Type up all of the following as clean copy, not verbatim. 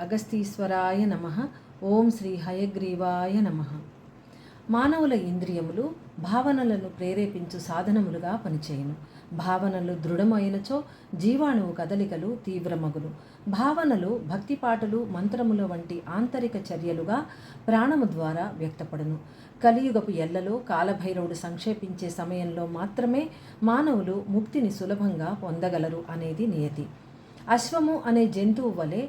అగస్తీశ్వరాయ నమః. ఓం శ్రీ హయగ్రీవాయ నమః. మానవుల ఇంద్రియములు భావనలను ప్రేరేపించు సాధనములుగా పనిచేయును. భావనలు దృఢమైనచో జీవాణువు కదలికలు తీవ్రమగును. భావనలు భక్తిపాటలు మంత్రముల వంటి ఆంతరిక చర్యలుగా ప్రాణము ద్వారా వ్యక్తపడును. కలియుగపు ఎల్లలో కాలభైరవుడు సంక్షేపించే సమయంలో మాత్రమే మానవులు ముక్తిని సులభంగా పొందగలరు అనేది నియతి. అశ్వము అనే జంతువు వలె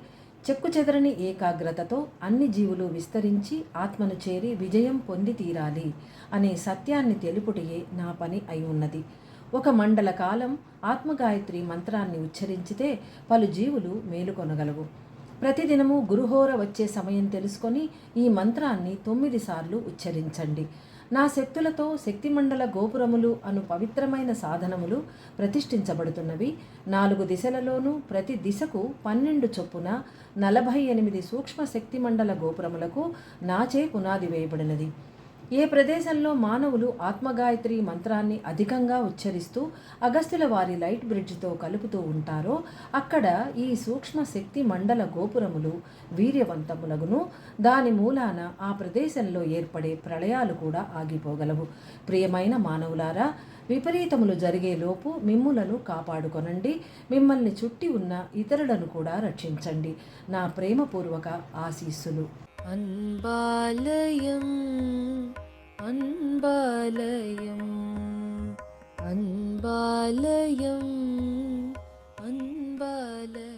చెక్కుచెదరని ఏకాగ్రతతో అన్ని జీవులు విస్తరించి ఆత్మను చేరి విజయం పొంది తీరాలి అనే సత్యాన్ని తెలుపుటయే నా పని అయి ఉన్నది. ఒక మండల కాలం ఆత్మగాయత్రి మంత్రాన్ని ఉచ్చరించితే పలు జీవులు మేలుకొనగలవు. ప్రతిదినము గురుహోర వచ్చే సమయం తెలుసుకొని ఈ మంత్రాన్ని 9 సార్లు ఉచ్చరించండి. నా శక్తులతో శక్తిమండల గోపురములు అను పవిత్రమైన సాధనములు ప్రతిష్ఠించబడుతున్నవి. 4 దిశలలోనూ ప్రతి దిశకు 12 చొప్పున 48 సూక్ష్మ శక్తిమండల గోపురములకు నాచే పునాది వేయబడినది. ఏ ప్రదేశంలో మానవులు ఆత్మగాయత్రి మంత్రాన్ని అధికంగా ఉచ్చరిస్తూ అగస్త్యుల వారి లైట్ బ్రిడ్జ్తో కలుపుతూ ఉంటారో అక్కడ ఈ సూక్ష్మ శక్తి మండల గోపురములు వీర్యవంతములగును. దాని మూలాన ఆ ప్రదేశంలో ఏర్పడే ప్రళయాలు కూడా ఆగిపోగలవు. ప్రియమైన మానవులారా, విపరీతములు జరిగేలోపు మిమ్ములను కాపాడుకొనండి. మిమ్మల్ని చుట్టి ఉన్న ఇతరులను కూడా రక్షించండి. నా ప్రేమపూర్వక ఆశీస్సులు. అన్బాలయం అన్బాలయం అన్బాలయం అన్బాలయం.